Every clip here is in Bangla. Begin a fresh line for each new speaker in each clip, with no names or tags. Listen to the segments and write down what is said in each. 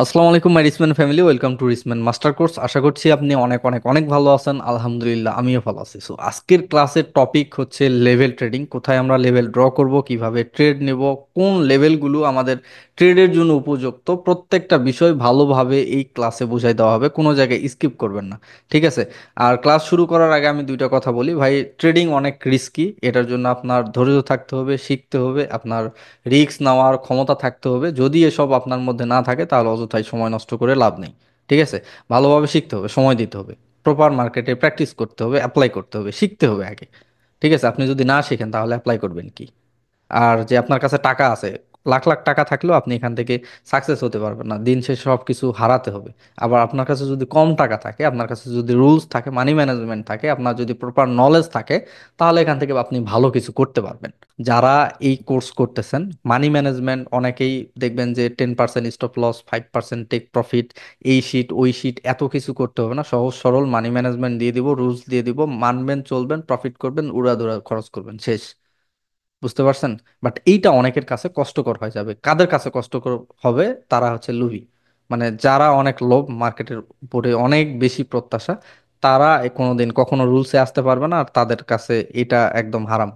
আসসালামু আলাইকুম মাই রিসম্যান ফ্যামিলি, ওয়েলকাম টু রিসম্যান মাস্টার কোর্স। আশা করছি আপনি অনেক অনেক অনেক ভালো আছেন। আলহামদুলিল্লাহ, আমিও ভালো আছি। সো আজকের ক্লাসের টপিক হচ্ছে লেভেল ট্রেডিং। কোথায় আমরা লেভেল ড্র করব, কিভাবে ট্রেড নেব, কোন লেভেলগুলো আমাদের ট্রেডের জন্য উপযুক্ত, প্রত্যেকটা বিষয় ভালোভাবে এই ক্লাসে বুঝাই দেওয়া হবে। কোনো জায়গায় স্কিপ করবেন না, ঠিক আছে? আর ক্লাস শুরু করার আগে আমি দুইটা কথা বলি ভাই। ট্রেডিং অনেক রিস্কি, এটার জন্য আপনার ধৈর্য থাকতে হবে, শিখতে হবে, আপনার রিস্ক নেওয়ার ক্ষমতা থাকতে হবে। যদি এসব আপনার মধ্যে না থাকে তাহলে অযথাই সময় নষ্ট করে লাভ নেই, ঠিক আছে? ভালোভাবে শিখতে হবে, সময় দিতে হবে, প্রপার মার্কেটে প্র্যাকটিস করতে হবে, অ্যাপ্লাই করতে হবে, শিখতে হবে আগে, ঠিক আছে? আপনি যদি না শিখেন তাহলে অ্যাপ্লাই করবেন কি? আর যে আপনার কাছে টাকা আছে, লাখ লাখ টাকা থাকলেও আপনি এখান থেকে সাকসেস হতে পারবেন না, দিন শেষে সব কিছু হারাতে হবে। আবার আপনার কাছে যদি কম টাকা থাকে, আপনার কাছে যদি রুলস থাকে, মানি ম্যানেজমেন্ট থাকে, আপনার যদি প্রপার নলেজ থাকে, তাহলে এখান থেকে আপনি ভালো কিছু করতে পারবেন। যারা এই কোর্স করতেছেন, মানি ম্যানেজমেন্ট, অনেকেই দেখবেন যে 10% স্টপ লস, 5% টেক প্রফিট, এই শিট ওই শিট, এত কিছু করতে হবে না। সহজ সরল মানি ম্যানেজমেন্ট দিয়ে দিব, রুলস দিয়ে দিব, মানবেন, চলবেন, প্রফিট করবেন, উড়াধুরা খরচ করবেন, শেষ। বুঝতে পারছেন? বাট এইটা অনেকের কাছে কষ্টকর হয়ে যাবে। কাদের কাছে কষ্টকর হবে? তারা হচ্ছে লোভী, মানে যারা অনেক লোভ, মার্কেটের উপরে অনেক বেশি প্রত্যাশা, তারা কোনোদিন কখনো রুলসে আসতে পারবে না, আর তাদের কাছে এটা একদম হারাম।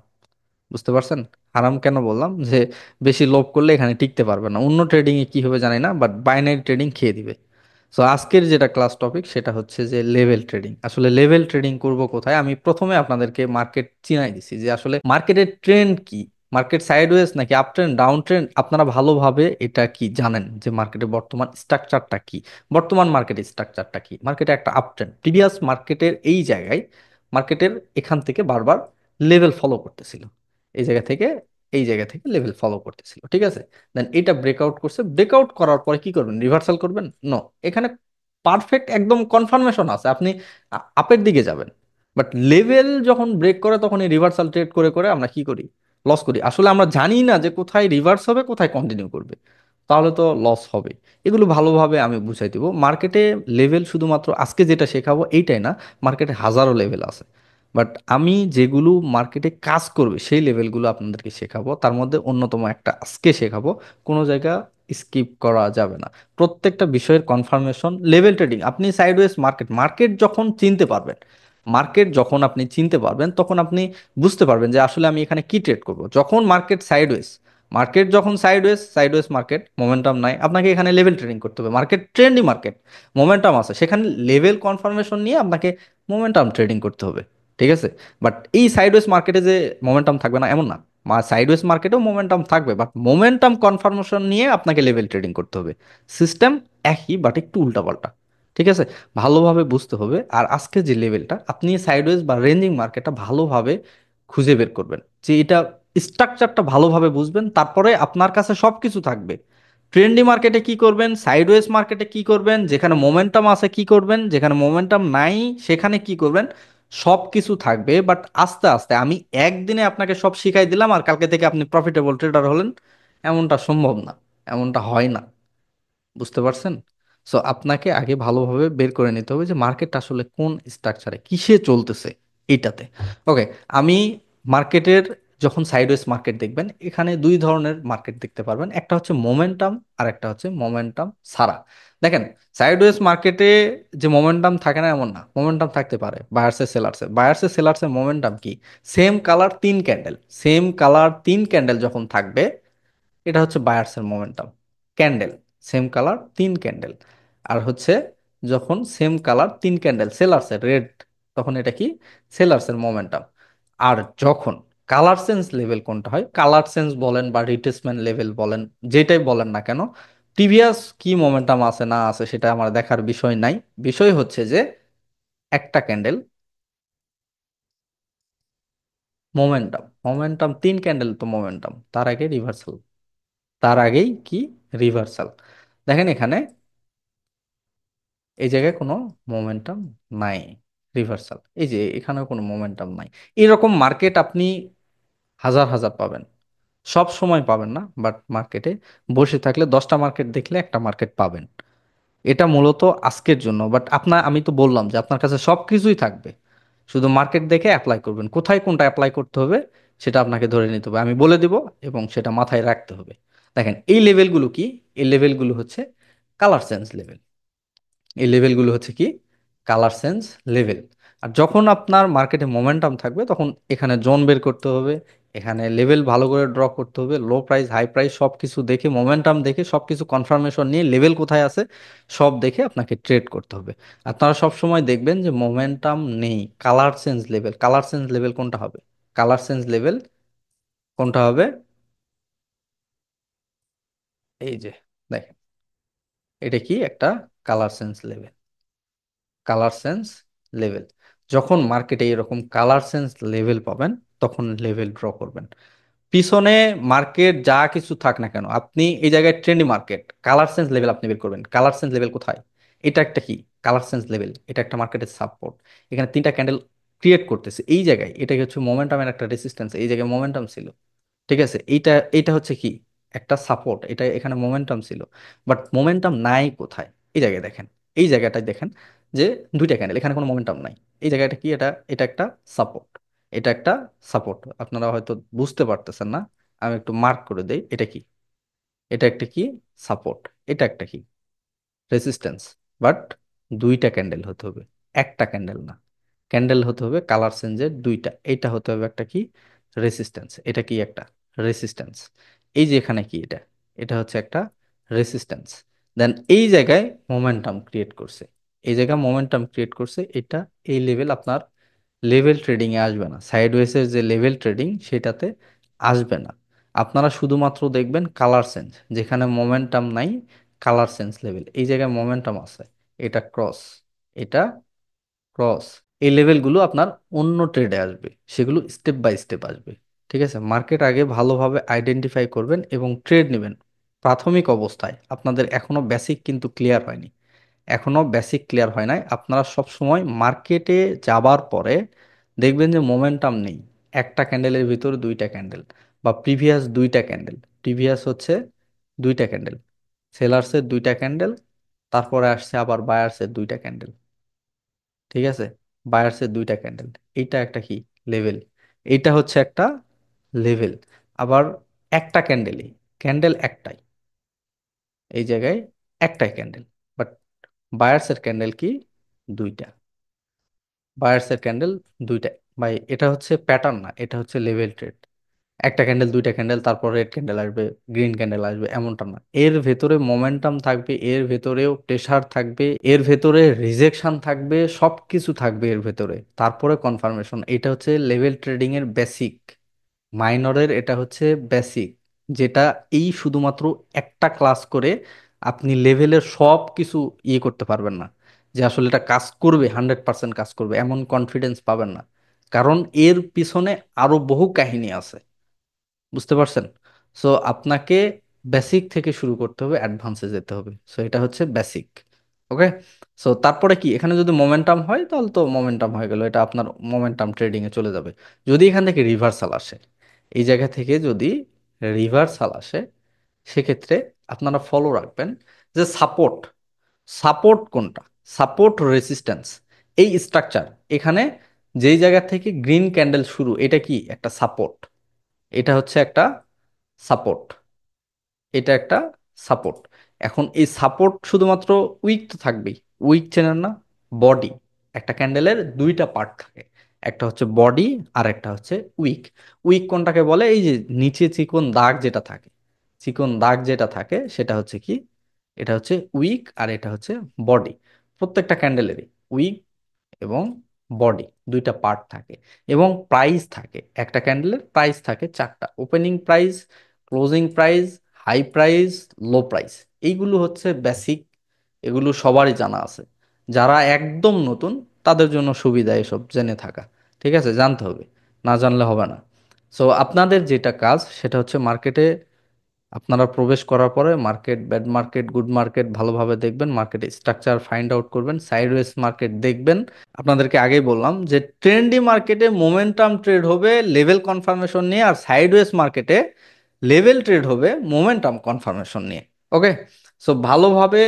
বুঝতে পারছেন? হারাম কেন বললাম? যে বেশি লোভ করলে এখানে টিকতে পারবে না। অন্য ট্রেডিং এ কি হবে জানি না, বাট বাইনারি ট্রেডিং খেয়ে দিবে। সো আজকের যেটা ক্লাস টপিক সেটা হচ্ছে যে লেভেল ট্রেডিং। আসলে লেভেল ট্রেডিং করব কোথায়? আমি প্রথমে আপনাদেরকে মার্কেট চিনাই দিছি যে আসলে মার্কেটের ট্রেন্ড কি, মার্কেট সাইডওয়েজ নাকি আপ ট্রেন্ড, ডাউন ট্রেন্ড, আপনারা ভালোভাবে এটা কি জানেন যে মার্কেটের বর্তমান স্ট্রাকচারটা কি। বর্তমান মার্কেটের স্ট্রাকচারটা কি? মার্কেটে একটা আপ ট্রেন্ড, প্রিভিয়াস মার্কেটের এই জায়গায়, মার্কেটের এখান থেকে বারবার লেভেল ফলো করতেছিল, এই জায়গা থেকে এই জায়গা থেকে লেভেল ফলো করতেছিল, ঠিক আছে? দেন এটা ব্রেকআউট করছে, ব্রেকআউট করার পরে কি করবেন? রিভার্সাল করবেন? নো, এখানে পারফেক্ট একদম কনফার্মেশন আছে আপনি আপের দিকে যাবেন। বাট লেভেল যখন ব্রেক করে তখন এই রিভার্সাল ট্রেড করে করে আমরা কি করি? লস করি। আসলে আমরা জানি না যে কোথায় রিভার্স হবে, কোথায় কন্টিনিউ করবে, তাহলে তো লস হবে। এগুলো ভালোভাবে আমি বুঝাই দিব। মার্কেটে লেভেল শুধুমাত্র আজকে যেটা শেখাবো এইটাই না, মার্কেটে হাজারো লেভেল আছে। বাট আমি যেগুলো মার্কেটে কাজ করবে সেই লেভেলগুলো আপনাদেরকে শেখাবো। তার মধ্যে অন্যতম একটা আজকে শেখাবো, কোনো জায়গা স্কিপ করা যাবে না। প্রত্যেকটা বিষয়ের কনফার্মেশন। লেভেল ট্রেডিং আপনি সাইডওয়েজ মার্কেট, মার্কেট যখন চিনতে পারবেন, মার্কেট যখন আপনি চিনতে পারবেন তখন আপনি বুঝতে পারবেন যে আসলে আমি এখানে কি ট্রেড করব। যখন মার্কেট সাইডওয়েজ, মার্কেট যখন সাইডওয়েজ, সাইডওয়েজ মার্কেট, মোমেন্টাম নাই, আপনাকে এখানে লেভেল ট্রেডিং করতে হবে। মার্কেট ট্রেন্ডি মার্কেট, মোমেন্টাম আছে, সেখানে লেভেল কনফার্মেশন নিয়ে আপনাকে মোমেন্টাম ট্রেডিং করতে হবে, ঠিক আছে? বাট এই সাইডওয়েজ মার্কেটে যে মোমেন্টাম থাকবে না এমন না, সাইডওয়েজ মার্কেটেও মোমেন্টাম থাকবে, বাট মোমেন্টাম কনফার্মেশন নিয়ে আপনাকে লেভেল ট্রেডিং করতে হবে। সিস্টেম একই, বাট একটু উল্টাপাল্টা, ঠিক আছে? ভালোভাবে বুঝতে হবে। আর আজকে যে লেভেলটা, আপনি সাইডওয়েজ বা রেঞ্জিং মার্কেটটা ভালোভাবে খুঁজে বের করবেন, যে এটা স্ট্রাকচারটা ভালোভাবে বুঝবেন, তারপরে আপনার কাছে সবকিছু থাকবে। ট্রেন্ডি মার্কেটে কি করবেন, সাইডওয়েজ মার্কেটে কি করবেন, যেখানে মোমেন্টাম আছে কি করবেন, যেখানে মোমেন্টাম নাই সেখানে কি করবেন, সব কিছু থাকবে। বাট আস্তে আস্তে, আমি একদিনে আপনাকে সব শিখাই দিলাম আর কালকে থেকে আপনি প্রফিটেবল ট্রেডার হলেন, এমনটা সম্ভব না, এমনটা হয় না। বুঝতে পারছেন? সো আপনাকে আগে ভালোভাবে বের করে নিতে হবে যে মার্কেট আসলে কোন স্ট্রাকচারে কিসে চলতেছে, এইটাতে। ওকে, আমি মার্কেটের, যখন সাইডওয়েজ মার্কেট দেখবেন, এখানে দুই ধরনের মার্কেট দেখতে পারবেন, একটা হচ্ছে মোমেন্টাম আর একটা হচ্ছে মোমেন্টাম ছাড়া। দেখেন, সাইডওয়েজ মার্কেটে যে মোমেন্টাম থাকে না এমন না, মোমেন্টাম থাকতে পারে বায়ার্সে সেলার্সে। বায়ার্সে সেলার্সে মোমেন্টাম কি? সেম কালার তিন ক্যান্ডেল, সেম কালার তিন ক্যান্ডেল যখন থাকবে, এটা হচ্ছে বায়ার্সের মোমেন্টাম। ক্যান্ডেল সেম কালার তিন ক্যান্ডেল। আর হচ্ছে যখন সেম কালার তিন ক্যান্ডেল সেলার্সের রেড, তখন এটা কি? সেলার্সের মোমেন্টাম। আর যখন কালার চেঞ্জ লেভেল কোনটা হয়, কালার চেঞ্জ বলেন বা রিট্রেসমেন্ট লেভেল বলেন, যেটাই বলেন না কেন, প্রিভিয়াস কি মোমেন্টাম আছে না আছে সেটা আমার দেখার বিষয় নাই। বিষয় হচ্ছে যে একটা ক্যান্ডেল মোমেন্টাম, মোমেন্টাম তিন ক্যান্ডেল তো মোমেন্টাম, তার আগে রিভার্সাল, তার আগেই কি? রিভার্সাল। দেখেন এখানে এই জায়গায় কোনো মোমেন্টাম নাই, রিভার্সাল, এই যে এখানেও কোনো মোমেন্টাম নাই। এরকম মার্কেট আপনি হাজার হাজার পাবেন, সব সময় পাবেন না, বাট মার্কেটে বসে থাকলে 10টা মার্কেট দেখলে একটা মার্কেট পাবেন। এটা মূলত আজকের জন্য। বাট আপনার, আমি তো বললাম যে আপনার কাছে সব কিছুই থাকবে, শুধু মার্কেট দেখে অ্যাপ্লাই করবেন। কোথায় কোনটা অ্যাপ্লাই করতে হবে সেটা আপনাকে ধরে নিতে হবে, আমি বলে দিব, এবং সেটা মাথায় রাখতে হবে। দেখেন এই লেভেলগুলো কি? এই লেভেলগুলো হচ্ছে কালার সেন্স লেভেল। এই লেভেলগুলো হচ্ছে কি কালার সেন্স লেভেল। আর যখন আপনার মার্কেটে মোমেন্টাম থাকবে তখন এখানে জোন বের করতে হবে, এখানে লেভেল ভালো করে ড্র করতে হবে, লো প্রাইস হাই প্রাইস সব কিছু দেখে মোমেন্টাম দেখে সব কিছু কনফার্মেশন নিয়ে লেভেল কোথায় আছে সব দেখে আপনাকে ট্রেড করতে হবে। আপনারা সব সময় দেখবেন যে মোমেন্টাম নেই, colour sense level. Colour sense level কোনটা হবে? কালার সেন্স লেভেল কোনটা হবে? এই যে দেখেন, এটা কি একটা colour sense level. Colour sense level. যখন মার্কেটে এরকম কালার সেন্স লেভেল পাবেন তখন লেভেল ড্র করবেন। পিছনে মার্কেট যা কিছু থাক না কেন, আপনি এই জায়গায় trendy market, colour sense level আপনি বের করবেন। কালার সেন্স লেভেল কোথায়? এটা একটা কি কালার সেন্স লেভেল, এটা একটা মার্কেটের সাপোর্ট। এখানে তিনটা ক্যান্ডেল ক্রিয়েট করতেছে এই জায়গায়, এটা হচ্ছে মোমেন্টামের একটা রেসিস্ট্যান্স, এই জায়গায় মোমেন্টাম ছিল। ঠিক আছে, এইটা এইটা হচ্ছে কি একটা সাপোর্ট, এটা এখানে মোমেন্টাম ছিল। বাট মোমেন্টাম নাই কোথায়? এই জায়গায় দেখেন, এই জায়গাটায় দেখেন যে দুইটা ক্যান্ডেল, এখানে কোনো মোমেন্টাম নাই। এই জায়গাটা কি? এটা এটা একটা সাপোর্ট, এটা একটা সাপোর্ট। আপনারা হয়তো বুঝতে পারতেছেন না, আমি একটু মার্ক করে দেই। এটা কি? এটা একটা কি সাপোর্ট, এটা একটা কি রেজিস্ট্যান্স। বাট দুইটা ক্যান্ডেল হতে হবে, একটা ক্যান্ডেল না। ক্যান্ডেল হতে হবে কালার চেঞ্জের দুইটা। এটা হতে হবে একটা কি রেসিস্ট্যান্স, এটা কি একটা রেসিস্ট্যান্স। এই যে এখানে কি এটা, এটা হচ্ছে একটা রেসিস্ট্যান্স। দেন এই জায়গায় মোমেন্টাম ক্রিয়েট করছে, এই জায়গায় মোমেন্টাম ক্রিয়েট করছে এটা। এই লেভেল আপনার লেভেল ট্রেডিং এ আসবে না, সাইডওয়েজের যে লেভেল ট্রেডিং সেটাতে আসবে না। আপনারা শুধুমাত্র দেখবেন কালার সেন্স, যেখানে মোমেন্টাম নাই কালার সেন্স লেভেল। এই জায়গায় মোমেন্টাম আছে, এটা ক্রস, এটা ক্রস। এই লেভেলগুলো আপনার অন্য ট্রেডে আসবে, সেগুলো স্টেপ বাই স্টেপ আসবে। ঠিক আছে, মার্কেট আগে ভালোভাবে আইডেন্টিফাই করবেন এবং ট্রেড নেবেন। প্রাথমিক অবস্থায় আপনাদের এখনো বেসিক কিন্তু ক্লিয়ার হয়নি, এখনো বেসিক ক্লিয়ার হয় নাই। আপনারা সব সময় মার্কেটে যাবার পরে দেখবেন যে মোমেন্টাম নেই, একটা ক্যান্ডেলের ভিতরে দুইটা ক্যান্ডেল, বা প্রিভিয়াস দুইটা ক্যান্ডেল, প্রিভিয়াস হচ্ছে দুইটা ক্যান্ডেল, সেলার্সের দুইটা ক্যান্ডেল, তারপরে আসছে আবার বায়ার্সের দুইটা ক্যান্ডেল। ঠিক আছে, বায়ার্সের দুইটা ক্যান্ডেল, এইটা একটা কি লেভেল, এইটা হচ্ছে একটা লেভেল। আবার একটা ক্যান্ডেলই, ক্যান্ডেল একটাই, এই জায়গায় একটাই ক্যান্ডেল, বাট বায়ার্সের ক্যান্ডেল কি দুইটা, বায়ার্সের ক্যান্ডেল দুইটা। ভাই এটা হচ্ছে প্যাটার্ন না, এটা হচ্ছে লেভেল ট্রেড। একটা ক্যান্ডেল দুইটা ক্যান্ডেল তারপর রেড ক্যান্ডেল আসবে, গ্রিন ক্যান্ডেল আসবে, এমনটা না। এর ভেতরে মোমেন্টাম থাকবে, এর ভেতরেও প্রেসার থাকবে, এর ভেতরে রিজেকশন থাকবে, সব কিছু থাকবে এর ভেতরে, তারপরে কনফার্মেশন। এটা হচ্ছে লেভেল ট্রেডিং এর বেসিক। মাইনরের এটা হচ্ছে বেসিক, যেটা এই শুধুমাত্র একটা ক্লাস করে আপনি লেভেলের সব কিছু ইয়ে করতে পারবেন না, যে আসলে এটা কাজ করবে 100% কাজ করবে এমন কনফিডেন্স পাবেন না। কারণ এর পিছনে আরো বহু কাহিনী আছে, বুঝতে পারছেন? সো আপনাকে বেসিক থেকে শুরু করতে হবে, অ্যাডভান্সে যেতে হবে। সো এটা হচ্ছে বেসিক। ওকে, সো তারপরে কি এখানে যদি মোমেন্টাম হয় তাহলে তো মোমেন্টাম হয়ে গেল, এটা আপনার মোমেন্টাম ট্রেডিং এ চলে যাবে। যদি এখান থেকে রিভার্সাল আসে, এই জায়গা থেকে যদি রিভার্সাল আসে, সেক্ষেত্রে আপনারা ফলো রাখবেন যে সাপোর্ট, সাপোর্ট কোনটা, সাপোর্ট রেসিস্ট্যান্স, এই স্ট্রাকচার এখানে যেই জায়গা থেকে গ্রিন ক্যান্ডেল শুরু, এটা কি একটা সাপোর্ট, এটা হচ্ছে একটা সাপোর্ট, এটা একটা সাপোর্ট। এখন এই সাপোর্ট শুধুমাত্র উইক তো থাকবেই, উইক চেনেন না? বডি, একটা ক্যান্ডেলের দুইটা পার্ট থাকে, একটা হচ্ছে বডি আর একটা হচ্ছে উইক। উইক কোনটাকে বলে? এই যে নিচে চিকন দাগ যেটা থাকে, চিকন দাগ যেটা থাকে সেটা হচ্ছে কি, এটা হচ্ছে উইক আর এটা হচ্ছে বডি। প্রত্যেকটা ক্যান্ডেলেরই উইক এবং বডি দুইটা পার্ট থাকে। এবং প্রাইস থাকে, একটা ক্যান্ডেলের প্রাইস থাকে চারটা: opening price, closing price, high price, low price. এইগুলো হচ্ছে বেসিক, এগুলো সবারই জানা আছে। যারা একদম নতুন তাদের জন্য সুবিধা এসব জেনে থাকা। ঠিক আছে, জানতে হবে, না জানলে হবে না। সো আপনাদের যেটা কাজ সেটা হচ্ছে মার্কেটে আপনারা প্রবেশ করার পরে market, bad market, good market ভালোভাবে দেখবেন, মার্কেট স্ট্রাকচার ফাইন্ড আউট করবেন, সাইডওয়েজ মার্কেট দেখবেন। আপনাদেরকে আগেই বললাম যে ট্রেন্ডি মার্কেটে মোমেন্টাম ট্রেড হবে লেভেল কনফার্মেশন নিয়ে, আর সাইডওয়েজ মার্কেটে লেভেল ট্রেড হবে মোমেন্টাম কনফার্মেশন নিয়ে। ওকে, সো ভালোভাবে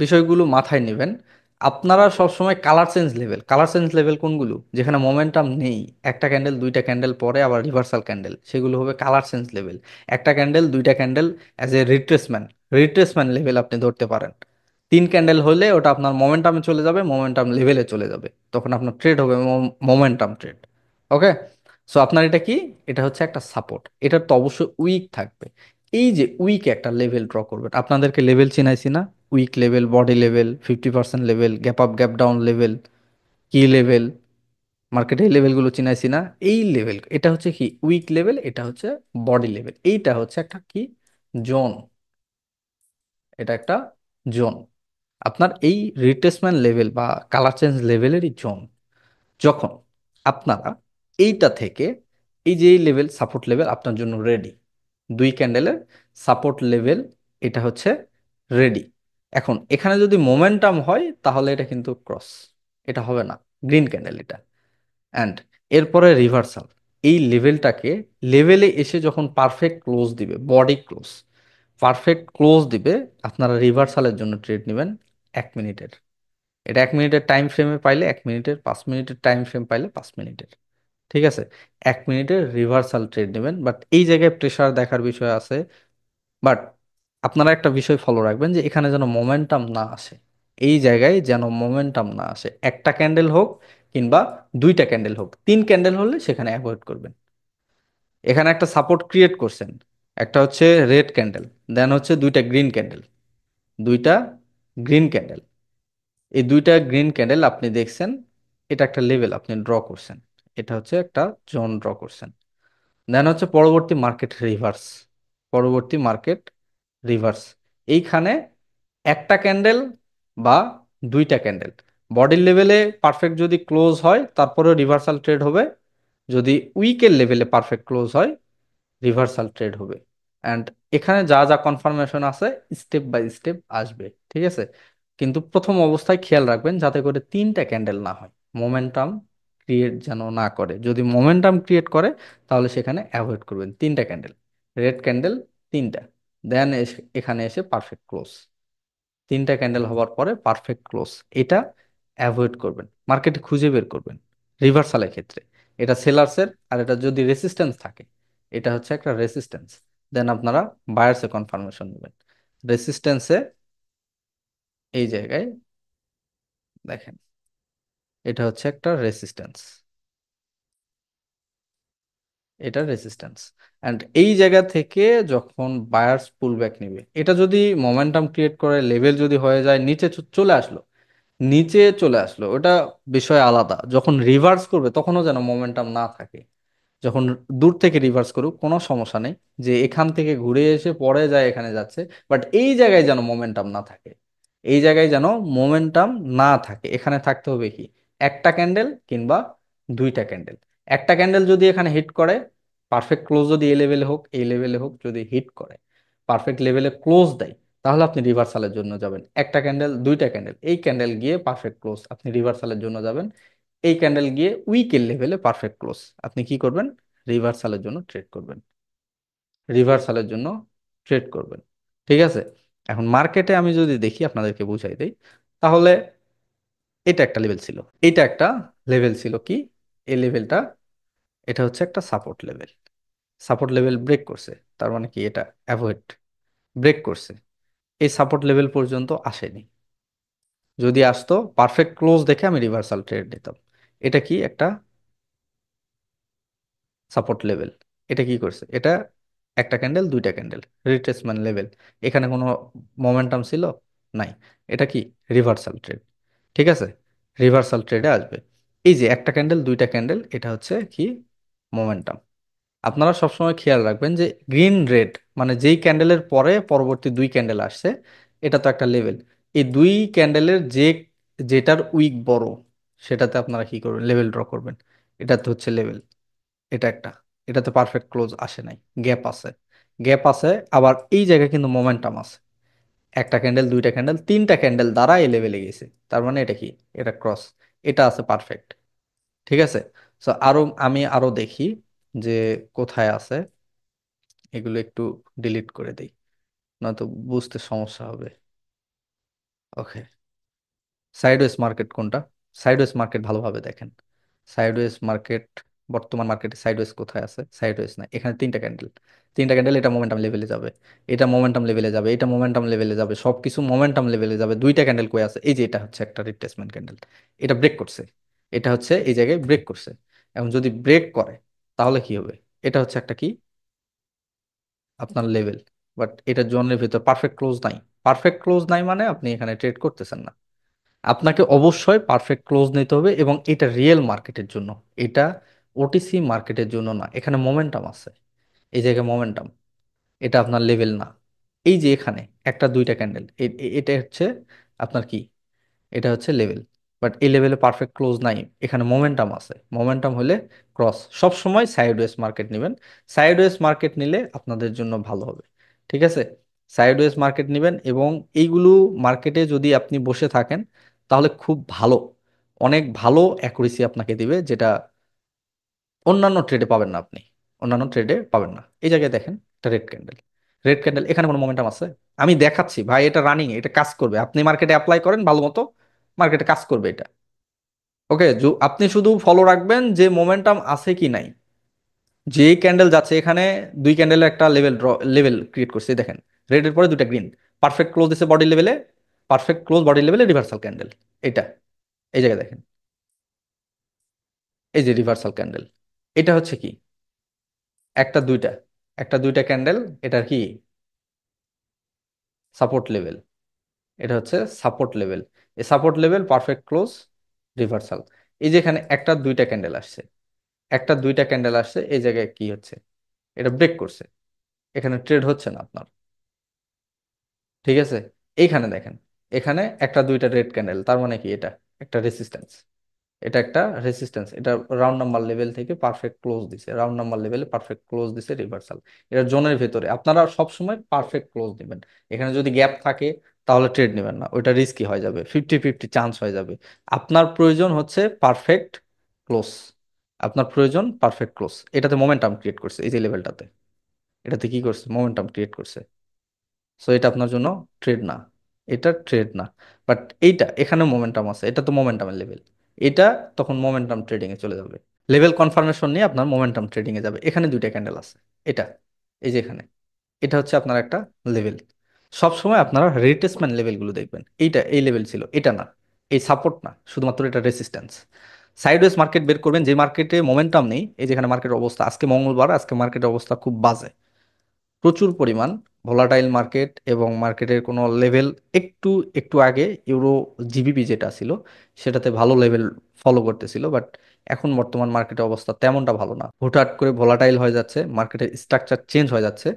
বিষয়গুলো মাথায় নেবেন। আপনারা সবসময় colour change level, colour change level কোনগুলো যেখানে মোমেন্টাম নেই, একটা ক্যান্ডেল দুইটা ক্যান্ডেল পরে আবার রিভার্সাল ক্যান্ডেল, সেগুলো হবে কালার চেঞ্জ লেভেল। একটা ক্যান্ডেল দুইটা candle as a retracement, retracement level আপনি ধরতে পারেন। তিন ক্যান্ডেল হলে ওটা আপনার মোমেন্টামে চলে যাবে, মোমেন্টাম লেভেলে চলে যাবে, তখন আপনার ট্রেড হবে মোমেন্টাম ট্রেড। ওকে। সো আপনার এটা কি, এটা হচ্ছে একটা সাপোর্ট, এটার তো অবশ্যই উইক থাকবে। এই যে উইক একটা লেভেল ড্র করবেন, আপনাদেরকে লেভেল চিনাইছি না? Wick level, body level, 50% level, gap up gap down level, key level, মার্কেটের লেভেলগুলো চিনাইছি না? এই লেভেল, এটা হচ্ছে কি উইক লেভেল, এটা হচ্ছে বডি লেভেল, এইটা হচ্ছে একটা কি জোন, এটা একটা জোন। আপনার এই রিট্রেসমেন্ট লেভেল বা কালার চেঞ্জ লেভেলেরই জোন। যখন আপনারা এইটা থেকে, এই যে এই লেভেল সাপোর্ট লেভেল আপনার জন্য রেডি, দুই ক্যান্ডেলের সাপোর্ট লেভেল, এটা হচ্ছে রেডি। এখন এখানে যদি মোমেন্টাম হয় তাহলে এটা কিন্তু ক্রস, এটা হবে না, গ্রিন ক্যান্ডেল এটা। অ্যান্ড এরপরে রিভার্সাল, এই লেভেলটাকে, লেভেলে এসে যখন পারফেক্ট ক্লোজ দিবে, বডি ক্লোজ, পারফেক্ট ক্লোজ দিবে, আপনারা রিভার্সালের জন্য ট্রেড নেবেন 1 মিনিটের। এটা 1 মিনিটের টাইম ফ্রেমে পাইলে 1 মিনিটের, 5 মিনিটের টাইম ফ্রেম পাইলে 5 মিনিটের। ঠিক আছে, 1 মিনিটের রিভার্সাল ট্রেড নেবেন। বাট এই জায়গায় প্রেসার দেখার বিষয় আছে। বাট আপনারা একটা বিষয় ফলো রাখবেন যে এখানে যেন মোমেন্টাম না আসে, এই জায়গায় যেন মোমেন্টাম না আসে, একটা ক্যান্ডেল হোক কিংবা দুইটা ক্যান্ডেল হোক, তিন ক্যান্ডেল হলে সেখানে অ্যাভয়েড করবেন। এখানে একটা সাপোর্ট ক্রিয়েট করছেন, একটা হচ্ছে রেড ক্যান্ডেল, দেন হচ্ছে দুইটা গ্রিন ক্যান্ডেল, দুইটা গ্রিন ক্যান্ডেল, এই দুইটা গ্রিন ক্যান্ডেল আপনি দেখছেন, এটা একটা লেভেল আপনি ড্র করছেন, এটা হচ্ছে একটা জোন ড্র করছেন। দেন হচ্ছে পরবর্তী মার্কেট রিভার্স, পরবর্তী মার্কেট রিভার্স, এইখানে একটা ক্যান্ডেল বা দুইটা ক্যান্ডেল বডির লেভেলে পারফেক্ট যদি ক্লোজ হয় তারপরে রিভার্সাল ট্রেড হবে, যদি উইকের লেভেলে পারফেক্ট ক্লোজ হয় রিভার্সাল ট্রেড হবে। অ্যান্ড এখানে যা যা কনফার্মেশন আছে স্টেপ বাই স্টেপ আসবে, ঠিক আছে? কিন্তু প্রথম অবস্থায় খেয়াল রাখবেন যাতে করে তিনটা ক্যান্ডেল না হয়, মোমেন্টাম ক্রিয়েট যেন না করে। যদি মোমেন্টাম ক্রিয়েট করে তাহলে সেখানে অ্যাভয়েড করবেন তিনটা ক্যান্ডেল, রেড ক্যান্ডেল তিনটা, দেন এখানে এসে পারফেক্ট ক্লোজ, তিনটা ক্যান্ডেল হওয়ার পরে পারফেক্ট ক্লোজ, এটা অ্যাভয়েড করবেন, মার্কেটে খুঁজে বের করবেন রিভার্সালের ক্ষেত্রে। এটা সেলার্সের, আর এটা যদি রেসিস্ট্যান্স থাকে, এটা হচ্ছে একটা রেসিস্ট্যান্স, দেন আপনারা বায়ার্সে কনফার্মেশন নেবেন। রেসিস্ট্যান্সে এই জায়গায় দেখেন, এটা হচ্ছে একটা রেসিস্ট্যান্স, এটা রেসিস্ট্যান্স। অ্যান্ড এই জায়গা থেকে যখন বায়ার্স পুল ব্যাক নিবে, এটা যদি মোমেন্টাম ক্রিয়েট করে লেভেল যদি হয়ে যায় নিচে চলে আসলো, নিচে চলে আসলো, ওটা বিষয় আলাদা। যখন রিভার্স করবে তখনও যেন মোমেন্টাম না থাকে, যখন দূর থেকে রিভার্স করুক কোনো সমস্যা নেই, যে এখান থেকে ঘুরে এসে পরে যায় এখানে যাচ্ছে, বাট এই জায়গায় যেন মোমেন্টাম না থাকে, এই জায়গায় যেন মোমেন্টাম না থাকে। এখানে থাকতে হবে কি একটা ক্যান্ডেল কিংবা দুইটা ক্যান্ডেল। একটা ক্যান্ডেল যদি এখানে হিট করে, পারফেক্ট ক্লোজ যদি এই লেভেলে হোক এই লেভেলে হোক, যদি হিট করে পারফেক্ট লেভেলে ক্লোজ দেয়, তাহলে আপনি রিভার্সালের জন্য যাবেন। একটা ক্যান্ডেল দুইটা ক্যান্ডেল, এই ক্যান্ডেল গিয়ে পারফেক্ট ক্লোজ, আপনি রিভার্সালের জন্য যাবেন। এই ক্যান্ডেল গিয়ে উইকের লেভেলে পারফেক্ট ক্লোজ, আপনি কি করবেন? রিভার্সালের জন্য ট্রেড করবেন, রিভার্সালের জন্য ট্রেড করবেন। ঠিক আছে, এখন মার্কেটে আমি যদি দেখি আপনাদেরকে বুঝাই দেই, তাহলে এটা একটা লেভেল ছিল, এটা একটা লেভেল ছিল কি, এই লেভেলটা, এটা হচ্ছে একটা support level, support level break করছে, তার মানে কি এটা অ্যাভয়েড, ব্রেক করছে, এই সাপোর্ট লেভেল পর্যন্ত আসেনি, যদি আসতো পারফেক্ট ক্লোজ দেখে আমি রিভার্সাল ট্রেড নিতাম। এটা কি একটা সাপোর্ট লেভেল, এটা কি করছে, এটা একটা ক্যান্ডেল দুইটা ক্যান্ডেল রিট্রেসমেন্ট লেভেল, এখানে কোনো মোমেন্টাম ছিল নাই, এটা কি রিভার্সাল ট্রেড। ঠিক আছে, রিভার্সাল ট্রেডে আসবে। এই যে একটা ক্যান্ডেল দুইটা ক্যান্ডেল, এটা হচ্ছে কি মোমেন্টাম। আপনারা সবসময় খেয়াল রাখবেন যে গ্রিন রেড মানে যেই ক্যান্ডেলের পরে পরবর্তী দুই ক্যান্ডেল আসছে, এটা তো একটা লেভেল, এই দুই ক্যান্ডেলের যে যেটার উইক বড় সেটাতে আপনারা কি করবেন, লেভেল ড্র করবেন। এটা তো হচ্ছে লেভেল, এটা একটা, এটাতে পারফেক্ট ক্লোজ আসে নাই, গ্যাপ আছে, গ্যাপ আছে, আবার এই জায়গায় কিন্তু মোমেন্টাম আছে, একটা ক্যান্ডেল দুইটা ক্যান্ডেল তিনটা ক্যান্ডেল দ্বারা এই লেভেলে গেছে, তার মানে এটা কি, এটা ক্রস, এটা আছে পারফেক্ট। ঠিক আছে, সো আরো আমি আরো দেখি যে কোথায় আছে, এগুলো একটু ডিলিট করে দেই, নয়তো বুঝতে সমস্যা হবে। ওকে, সাইডওয়েজ মার্কেট কোনটা, সাইডওয়েজ মার্কেট ভালোভাবে দেখেন, সাইডওয়েজ মার্কেট বর্তমান মার্কেটে সাইডওয়েজ কোথায় আছে? সাইডওয়েজ না, এখানে তিনটা ক্যান্ডেল, তিনটা ক্যান্ডেল, এটা মোমেন্টাম লেভেলে যাবে, এটা মোমেন্টাম লেভেলে যাবে, এটা মোমেন্টাম লেভেলে যাবে, সবকিছু মোমেন্টাম লেভেলে যাবে। দুইটা ক্যান্ডেল কই আছে? এই যে এটা হচ্ছে একটা রিট্রেসমেন্ট ক্যান্ডেল, এটা ব্রেক করছে, এটা হচ্ছে এই জায়গায় ব্রেক করছে। এখন যদি ব্রেক করে তাহলে কি হবে? এটা হচ্ছে একটা কি, আপনার লেভেল। বাট এটা জোনের ভিতর পারফেক্ট ক্লোজ নাই। পারফেক্ট ক্লোজ নাই মানে আপনি এখানে ট্রেড করতেছেন না। আপনাকে অবশ্যই পারফেক্ট ক্লোজ নিতে হবে, এবং এটা রিয়েল মার্কেটের জন্য, এটা ওটিসি মার্কেটের জন্য না। এখানে মোমেন্টাম আছে, এই জায়গায় মোমেন্টাম, এটা আপনার লেভেল না। এই যে এখানে একটা দুইটা ক্যান্ডেল, এটা হচ্ছে আপনার কি, এটা হচ্ছে লেভেল। বাট এই লেভেলে পারফেক্ট ক্লোজ নাই, এখানে মোমেন্টাম আছে। মোমেন্টাম হলে ক্রস। সব সময় সাইডওয়েজ মার্কেট নেবেন, সাইডওয়েজ মার্কেট নিলে আপনাদের জন্য ভালো হবে। ঠিক আছে, সাইডওয়েজ মার্কেট নেবেন, এবং এইগুলো মার্কেটে যদি আপনি বসে থাকেন তাহলে খুব ভালো, অনেক ভালো অ্যাকুরেসি আপনাকে দিবে, যেটা অন্যান্য ট্রেডে পাবেন না আপনি, অন্যান্য ট্রেডে পাবেন না। এই জায়গায় দেখেন একটা রেড ক্যান্ডেল, রেড ক্যান্ডেল, এখানে কোনো মোমেন্টাম আছে? আমি দেখাচ্ছি ভাই, এটা রানিং, এটা কাজ করবে। আপনি মার্কেটে অ্যাপ্লাই করেন ভালো মতো, মার্কেটে কাজ করবে এটা। ওকে, আপনি শুধু ফলো রাখবেন যে মোমেন্টাম আছে কি নাই। যে ক্যান্ডেল যাচ্ছে এখানে, দুই ক্যান্ডেলের একটা লেভেল ক্রিয়েট করছে, এই দেখেন, রেডের পরে দুটা গ্রিন, পারফেক্ট ক্লোজ দিছে বডি লেভেলে, পারফেক্ট ক্লোজ বডি লেভেলে রিভার্সাল ক্যান্ডেল, এটা এই জায়গায় দেখেন, এই যে রিভার্সাল ক্যান্ডেল, এটা হচ্ছে কি, একটা দুইটা, একটা দুইটা ক্যান্ডেল, এটার কি সাপোর্ট লেভেল, এটা হচ্ছে সাপোর্ট লেভেল। এই support level perfect close reversal. এই যে এখানে একটা দুইটা ক্যান্ডেল আসছে, একটা দুইটা ক্যান্ডেল আসছে, এই জায়গায় কি হচ্ছে, এটা ব্রেক করছে, এখানে ট্রেড হচ্ছে না আপনার। ঠিক আছে, এইখানে দেখেন, এখানে একটা দুইটা রেড ক্যান্ডেল, তার মানে কি, এটা একটা রেসিস্ট্যান্স, এটা একটা রেসিস্ট্যান্স, এটা রাউন্ড নাম্বার লেভেল থেকে পারফেক্ট ক্লোজ দিছে, রাউন্ড নাম্বার লেভেলে পারফেক্ট ক্লোজ দিছে রিভার্সাল। এটা জোনের ভেতরে আপনারা সবসময় পারফেক্ট ক্লোজ দিবেন। এখানে যদি গ্যাপ থাকে তাহলে ট্রেড নেবেন না, ওইটা রিস্কি হয়ে যাবে, 50-50 চান্স হয়ে যাবে। আপনার প্রয়োজন হচ্ছে পারফেক্ট ক্লোজ, আপনার প্রয়োজন পারফেক্ট ক্লোজ। এটাতে মোমেন্টাম ক্রিয়েট করছে, এই যে লেভেলটাতে, এটাতে কি করছে, মোমেন্টাম ক্রিয়েট করছে। সো এটা আপনার জন্য ট্রেড না, এটা ট্রেড না। বাট এইটা এখানে মোমেন্টাম আছে, এটা তো মোমেন্টামের লেভেল, এটা তখন মোমেন্টাম ট্রেডিং এ চলে যাবে। লেভেল কনফার্মেশন নিয়ে আপনার মোমেন্টাম ট্রেডিং এ যাবে। এখানে দুইটা ক্যান্ডেল আছে, এটা, এই যে এখানে, এটা হচ্ছে আপনার একটা লেভেল। সবসময় আপনারা রিট্রেসমেন্ট লেভেলগুলো দেখবেন, এইটা এই লেভেল ছিল, এটা না, এই সাপোর্ট না, শুধুমাত্র এটা রেসিস্ট্যান্স। সাইডওয়েজ মার্কেট বের করবেন, যে মার্কেটে মোমেন্টাম নেই। এই যেখানে মার্কেটের অবস্থা, আজকে মঙ্গলবার, আজকে মার্কেটের অবস্থা খুব বাজে, প্রচুর পরিমাণ ভোলাটাইল মার্কেট, এবং মার্কেটের কোনো লেভেল, একটু একটু আগে ইউরো জিবিপি যেটা ছিল সেটাতে ভালো লেভেল ফলো করতেছিল, বাট এখন বর্তমান মার্কেটের অবস্থা তেমনটা ভালো না, হুটহাট করে ভোলাটাইল হয়ে যাচ্ছে, মার্কেটের স্ট্রাকচার চেঞ্জ হয়ে যাচ্ছে।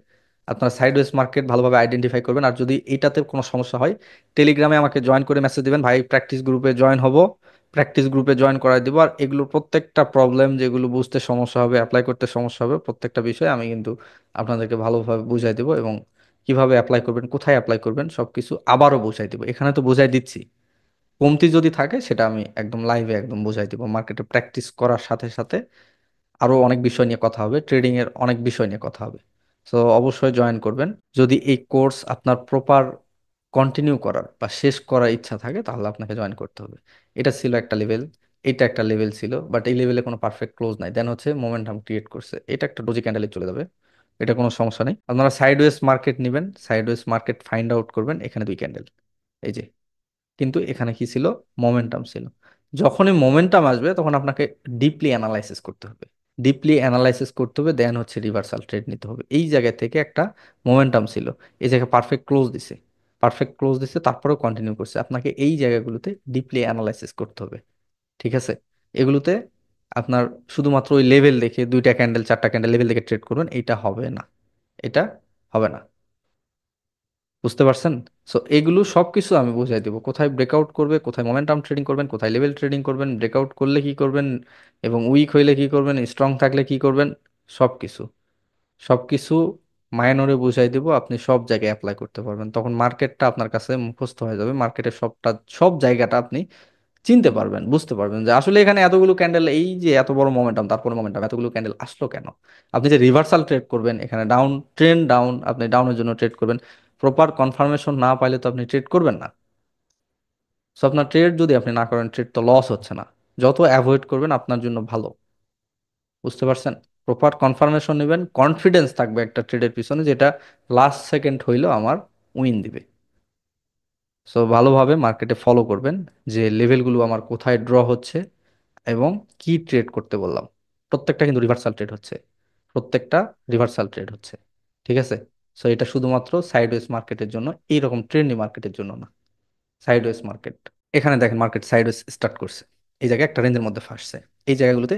আপনারা সাইডওয়েজ মার্কেট ভালোভাবে আইডেন্টিফাই করবেন, আর যদি এইটাতে কোনো সমস্যা হয় টেলিগ্রামে আমাকে জয়েন করে মেসেজ দিবেন, ভাই প্র্যাকটিস গ্রুপে জয়েন হব, প্র্যাকটিস গ্রুপে জয়েন করাই দিব। আর এগুলোর প্রত্যেকটা প্রবলেম, যেগুলো বুঝতে সমস্যা হবে, অ্যাপ্লাই করতে সমস্যা হবে, প্রত্যেকটা বিষয় আমি কিন্তু আপনাদেরকে ভালোভাবে বুঝাই দেবো, এবং কিভাবে অ্যাপ্লাই করবেন, কোথায় অ্যাপ্লাই করবেন, সবকিছু আবারও বুঝাই দিব। এখানে তো বুঝাই দিচ্ছি, কমতি যদি থাকে সেটা আমি একদম লাইভে একদম বুঝাই দিব। মার্কেটে প্র্যাকটিস করার সাথে সাথে আরো অনেক বিষয় নিয়ে কথা হবে, ট্রেডিং এর অনেক বিষয় নিয়ে কথা হবে। সো অবশ্যই জয়েন করবেন। যদি এই কোর্স আপনার প্রপার কন্টিনিউ করার বা শেষ করার ইচ্ছা থাকে তাহলে আপনাকে জয়েন করতে হবে। এটা ছিল একটা লেভেল, এটা একটা লেভেল ছিল, বাট এই লেভেলে কোনো পারফেক্ট ক্লোজ নাই, দেন হচ্ছে মোমেন্টাম ক্রিয়েট করছে, এটা একটা ডোজি ক্যান্ডেলে চলে যাবে, এটা কোনো সমস্যা নেই। আপনারা সাইডওয়েজ মার্কেট নেবেন, সাইডওয়েজ মার্কেট ফাইন্ড আউট করবেন, এখানে দুই ক্যান্ডেল, এই যে, কিন্তু এখানে কি ছিল, মোমেন্টাম ছিল। যখনই মোমেন্টাম আসবে তখন আপনাকে ডিপলি অ্যানালাইসিস করতে হবে, ডিপলি অ্যানালাইসিস করতে হবে, দেন হচ্ছে রিভার্সাল ট্রেড নিতে হবে। এই জায়গা থেকে একটা মোমেন্টাম ছিল, এই জায়গায় পারফেক্ট ক্লোজ দিছে, পারফেক্ট ক্লোজ দিছে, তারপরেও কন্টিনিউ করছে, আপনাকে এই জায়গাগুলোতে ডিপলি অ্যানালাইসিস করতে হবে। ঠিক আছে, এগুলোতে আপনার শুধুমাত্র ওই লেভেল দেখে দুইটা ক্যান্ডেল চারটা ক্যান্ডেল লেভেল দেখে ট্রেড করবেন, এটা হবে না, এটা হবে না। বুঝতে পারছেন? সো এগুলো সবকিছু আমি বুঝাই দেবো, কোথায় ব্রেকআউট করবে, কোথায় মোমেন্টাম ট্রেডিং করবেন, কোথায় লেভেল ট্রেডিং করবেন, ব্রেকআউট করলে কি করবেন, এবং উইক হইলে কি করবেন, স্ট্রং থাকলে কি করবেন, সবকিছু, সবকিছু মাইনরে বুঝাই দেবো। আপনি সব জায়গায় অ্যাপ্লাই করতে পারবেন, তখন মার্কেটটা আপনার কাছে মুখস্থ হয়ে যাবে, মার্কেটের সবটা, সব জায়গাটা আপনি চিনতে পারবেন, বুঝতে পারবেন যে আসলে এখানে এতগুলো ক্যান্ডেল, এই যে এত বড় মোমেন্টাম, তারপরে মোমেন্টাম, এতগুলো ক্যান্ডেল আসলো কেন। আপনি যে রিভার্সাল ট্রেড করবেন, এখানে ডাউন ট্রেন্ড ডাউন, আপনি ডাউনের জন্য ট্রেড করবেন, প্রপার কনফার্মেশন না পাইলে তো আপনি ট্রেড করবেন না। সো আপনার ট্রেড যদি আপনি না করেন, ট্রেড তো লস হচ্ছে না, যত অ্যাভয়েড করবেন আপনার জন্য ভালো। বুঝতে পারছেন? প্রপার কনফার্মেশন নেবেন, কনফিডেন্স থাকবে একটা ট্রেডের পিছনে, যেটা লাস্ট সেকেন্ড হইলেও আমার উইন দিবে। সো ভালোভাবে মার্কেটে ফলো করবেন যে লেভেলগুলো আমার কোথায় ড্র হচ্ছে এবং কি ট্রেড করতে বললাম। প্রত্যেকটা কিন্তু রিভার্সাল ট্রেড হচ্ছে, প্রত্যেকটা রিভার্সাল ট্রেড হচ্ছে। ঠিক আছে? সো এটা শুধুমাত্র সাইডওয়েজ মার্কেটের জন্য, এইরকম ট্রেন্ডি মার্কেটের জন্য না, সাইডওয়েজ মার্কেট। এখানে দেখেন মার্কেট সাইডওয়েজ স্টার্ট করছে, এই জায়গায় একটা রেঞ্জের মধ্যে ফাঁসছে। এই জায়গাগুলোতে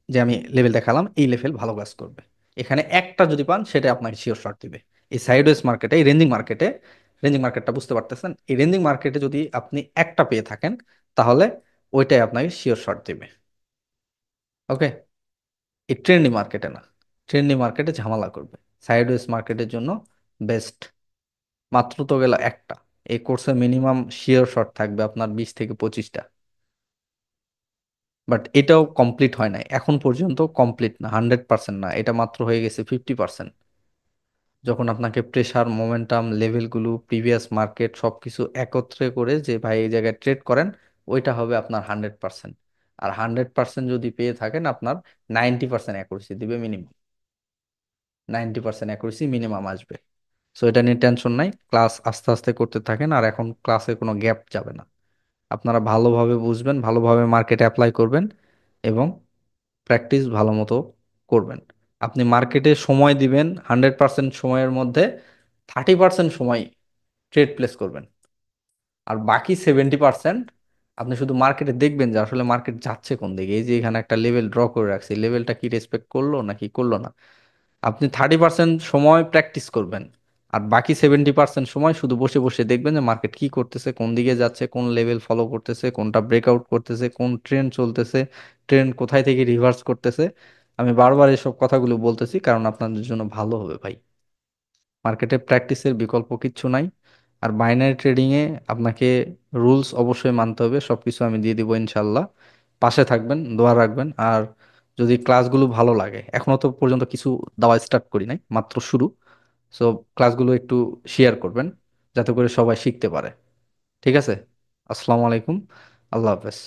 যে আমি লেভেল দেখালাম, এই লেভেল ভালো কাজ করবে। এখানে একটা যদি পান সেটা আপনাকে শিওর শর্ট দিবে। এই সাইডওয়েজ মার্কেটে, এই রেঞ্জিং মার্কেটে, রেঞ্জিং মার্কেটটা বুঝতে পারতেছেন, এই রেঞ্জিং মার্কেটে যদি আপনি একটা পেয়ে থাকেন, তাহলে ওইটাই আপনাকে শিওর শর্ট দিবে। ওকে? এই ট্রেন্ডি মার্কেটে না, ট্রেন্ডি মার্কেটে ঝামেলা করবে। সাইডওয়েজ মার্কেটের জন্য বেস্ট। মাত্র তো গেল একটা, এই কোর্সে মিনিমাম শিওর শর্ট থাকবে আপনার 20 থেকে 25টা। বাট এটাও কমপ্লিট হয় নাই এখন পর্যন্ত, কমপ্লিট না, 100% না, এটা মাত্র হয়ে গেছে 50%। যখন আপনাকে প্রেসার, মোমেন্টাম, লেভেলগুলো, প্রিভিয়াস মার্কেট সবকিছু একত্রে করে যে ভাই এই জায়গায় ট্রেড করেন, ওইটা হবে আপনার 100%। আর 100% যদি পেয়ে থাকেন, আপনার 90% অ্যাকুরেসি দিবে মিনিমাম, 90% অ্যাকুরেসি মিনিমাম আসবে। সো এটা নিয়ে টেনশন নাই, ক্লাস আস্তে আস্তে করতে থাকেন, আর এখন ক্লাসে কোনো গ্যাপ যাবে না। আপনারা ভালোভাবে বুঝবেন, ভালোভাবে মার্কেটে অ্যাপ্লাই করবেন এবং প্র্যাকটিস ভালো মতো করবেন। আপনি মার্কেটে সময় দিবেন, 100% সময়ের মধ্যে 30% সময় ট্রেড প্লেস করবেন। আর বাকি 70% আপনি শুধু মার্কেটে দেখবেন যে আসলে মার্কেট যাচ্ছে কোন দিকে। এই যে এখানে একটা লেভেল ড্র করে রাখছি, লেভেলটা কি রেসপেক্ট করলো নাকি করলো না। আপনি 30% সময় প্র্যাকটিস করবেন, আর বাকি 70% সময় শুধু বসে বসে দেখবেন যে মার্কেট কি করতেছে, কোন দিকে যাচ্ছে, কোন লেভেল ফলো করতেছে, কোনটা ব্রেকআউট করতেছে, কোন ট্রেন্ড চলতেছে, ট্রেন্ড কোথায় থেকে রিভার্স করতেছে। আমি বারবার এসব কথাগুলো বলতেছি কারণ আপনাদের জন্য ভালো হবে ভাই। মার্কেটে প্র্যাকটিসের বিকল্প কিচ্ছু নাই। আর বাইনারি ট্রেডিং এ আপনাকে রুলস অবশ্যই মানতে হবে, সবকিছু আমি দিয়ে দিব ইনশাল্লাহ। পাশে থাকবেন, দোয়া রাখবেন। আর যদি ক্লাসগুলো ভালো লাগে, এখনো তো পর্যন্ত কিছু দেওয়া স্টার্ট করি নাই, মাত্র শুরু। সো ক্লাসগুলো একটু শেয়ার করবেন যাতে করে সবাই শিখতে পারে। ঠিক আছে? আসসালামু আলাইকুম। আল্লাহ হাফেজ।